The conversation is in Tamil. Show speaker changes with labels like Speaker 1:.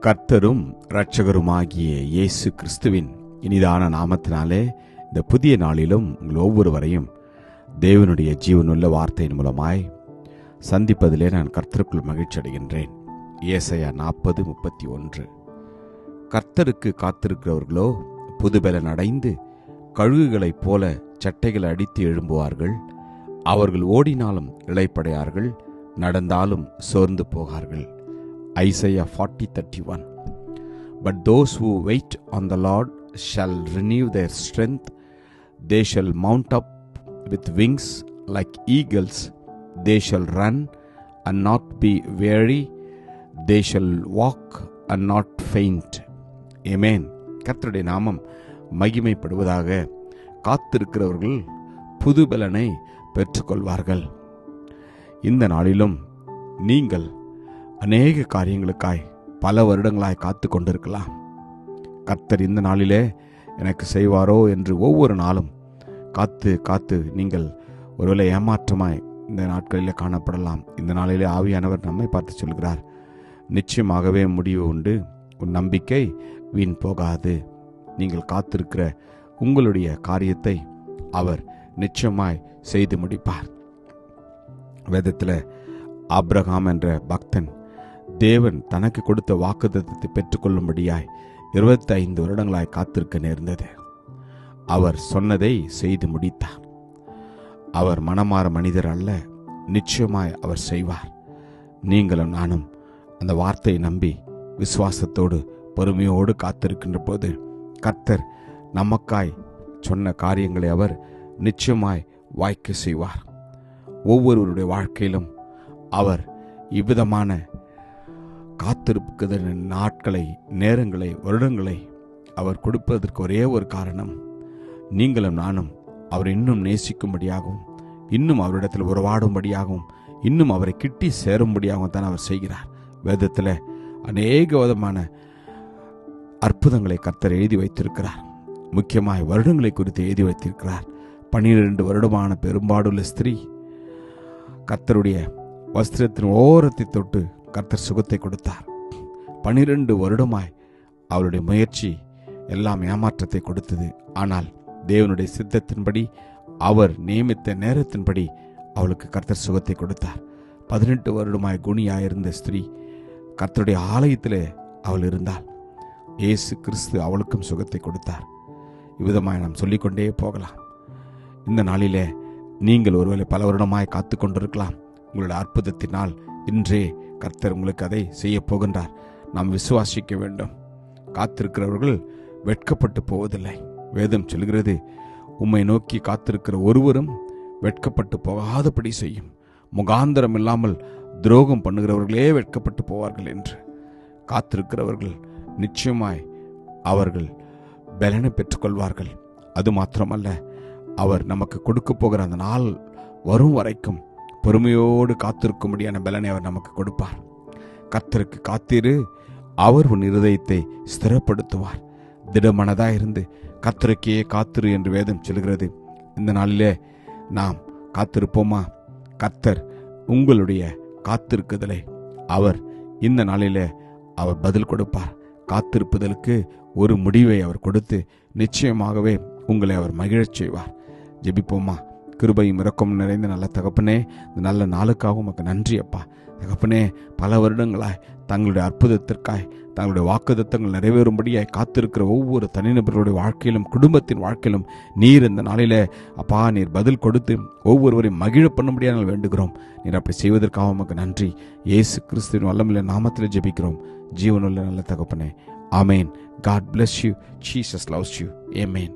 Speaker 1: கர்த்தரும் இரட்சகருமாகிய இயேசு கிறிஸ்துவின் இனிதான நாமத்தினாலே இந்த புதிய நாளிலும் உங்கள் ஒவ்வொருவரையும் தேவனுடைய ஜீவனுள்ள வார்த்தையின் மூலமாய் சந்திப்பதிலே நான் கர்த்தருக்குள் மகிழ்ச்சி அடைகின்றேன். ஏசாயா 40:31. கர்த்தருக்கு காத்திருக்கிறவர்களோ புதுபெலன் அடைந்து கழுகுகளைப் போல சட்டைகளை அடித்து எழும்புவார்கள். அவர்கள் ஓடினாலும் இளைப்படையார்கள், நடந்தாலும் சோர்ந்து போகார்கள். Isaiah 40:31. But those who wait on the Lord shall renew their strength. They shall mount up with wings like eagles. They shall run and not be weary. They shall walk and not faint. Amen. கர்த்தருடைய நாமம் மகிமைப்படுவதாக. காத்திருக்கிறவர்கள் புதுபலனை பெற்றுக்கொள்வார்கள். இந்த நாளிலும் நீங்கள் அநேக காரியங்களுக்காய் பல வருடங்களாய் காத்து கொண்டிருக்கலாம். கர்த்தர் இந்த நாளிலே எனக்கு செய்வாரோ என்று ஒவ்வொரு நாளும் காத்து நீங்கள் ஒருவேளை ஏமாற்றமாய் இந்த நாட்களிலே காணப்படலாம். இந்த நாளிலே ஆவியானவர் நம்மை பார்த்து சொல்கிறார், நிச்சயமாகவே முடிவு உண்டு, உன் நம்பிக்கை வீண் போகாது. நீங்கள் காத்திருக்கிற உங்களுடைய காரியத்தை அவர் நிச்சயமாய் செய்து முடிப்பார். வேதத்தில் ஆபிரகாம் என்ற பக்தன் தேவன் தனக்கு கொடுத்த வாக்குத்தத்தத்தை பெற்றுக்கொள்ளும்படியாய் 25 வருடங்களாய் காத்திருக்க நேர்ந்தது. அவர் சொன்னதை செய்து முடித்தார். அவர் மனமாற மனிதர் அல்ல, நிச்சயமாய் அவர் செய்வார். நீங்களும் நானும் அந்த வார்த்தையை நம்பி விசுவாசத்தோடு பொறுமையோடு காத்திருக்கின்ற போது கர்த்தர் நமக்காய் சொன்ன காரியங்களை அவர் நிச்சயமாய் வாய்க்க செய்வார். ஒவ்வொருவருடைய வாழ்க்கையிலும் அவர் இவ்விதமான காத்திருக்கிற நாட்களை, நேரங்களை, வருடங்களை அவர் கொடுப்பதற்கு ஒரே ஒரு காரணம், நீங்களும் நானும் அவர் இன்னும் நேசிக்கும்படியாகவும், இன்னும் அவரிடத்தில் உறவாடும்படியாகவும், இன்னும் அவரை கிட்டி சேரும்படியாகவும் தான் அவர் செய்கிறார். வேதத்தில் அநேக விதமான அற்புதங்களை கர்த்தர் எழுதி வைத்திருக்கிறார். முக்கியமாக வருடங்களை குறித்து எழுதி வைத்திருக்கிறார். 12 வருடமான பெரும்பாடுள்ள ஸ்திரீ கர்த்தருடைய வஸ்திரத்தின் ஓரத்தை தொட்டு கர்த்தர் சுகத்தை கொடுத்தார். 12 வருடமாய் அவருடைய முயற்சி எல்லாம் ஏமாற்றத்தை கொடுத்தது. ஆனால் தேவனுடைய சித்தத்தின்படி, அவர் நியமித்த நேரத்தின்படி அவளுக்கு கர்த்தர் சுகத்தை கொடுத்தார். 18 வருடமாய் குனியாயிருந்த ஸ்திரீ கர்த்தருடைய ஆலயத்திலே அவள் இருந்தாள். இயேசு கிறிஸ்து அவளுக்கும் சுகத்தை கொடுத்தார். இவ்விதமாய் நாம் சொல்லிக்கொண்டே போகலாம். இந்த நாளிலே நீங்கள் ஒருவேளை பல வருடமாய் காத்து கொண்டிருக்கலாம். உங்களுடைய அற்புதத்தினால் இன்றே கர்த்தர் உங்களுக்கு அதை செய்ய போகின்றார். நாம் விசுவாசிக்க வேண்டும். காத்திருக்கிறவர்கள் வெட்கப்பட்டு போவதில்லை. வேதம் சொல்கிறது, உம்மை நோக்கி காத்திருக்கிற ஒருவரும் வெட்கப்பட்டு போகாதபடி செய்யும். முகாந்திரம் இல்லாமல் துரோகம் பண்ணுகிறவர்களே வெட்கப்பட்டு போவார்கள் என்று. காத்திருக்கிறவர்கள் நிச்சயமாய் அவர்கள் பலனை பெற்றுக்கொள்வார்கள். அது மாத்திரமல்ல, அவர் நமக்கு கொடுக்க போகிற அந்த நாள் வரும் வரைக்கும் பொறுமையோடு காத்திருக்கும்படியான பலனை அவர் நமக்கு கொடுப்பார். கர்த்தருக்கு காத்திரு, அவர் உன் இருதயத்தை ஸ்திரப்படுத்துவார். திடமனதாக இருந்து கர்த்தருக்கே காத்திரு என்று வேதம் சொல்கிறது. இந்த நாளிலே நாம் காத்திருப்போமா? கர்த்தர் உங்களுடைய காத்திருக்குதலை அவர் இந்த நாளிலே அவர் பதில் கொடுப்பார். காத்திருப்புதலுக்கு ஒரு முடிவை அவர் கொடுத்து நிச்சயமாகவே உங்களை அவர் மகிழச் செய்வார். ஜெபிப்போமா? கிருபையும் இரக்கம் நிறைந்த நல்ல தகப்பனே, இந்த நல்ல நாளுக்காக உமக்கு நன்றி அப்பா. தகப்பனே, பல வருடங்களாய் தங்களுடைய அற்புதத்திற்காய், தங்களுடைய வாக்குத்தத்தங்கள் நிறைவேறும்படியாய் காத்திருக்கிற ஒவ்வொரு தனிநபர்களுடைய வாழ்க்கையிலும், குடும்பத்தின் வாழ்க்கையிலும் நீர் இந்த நாளிலே அப்பா நீர் பதில் கொடுத்து ஒவ்வொருவரையும் மகிழ பண்ணும்படியாக வேண்டுகிறோம். நீர் அப்படி செய்வதற்காக உமக்கு நன்றி. இயேசு கிறிஸ்துவின் வல்லமையுள்ள நாமத்தில் ஜெபிக்கிறோம் ஜீவனுள்ள நல்ல தகப்பனே. ஆமேன். God bless you. Jesus loves you. Amen.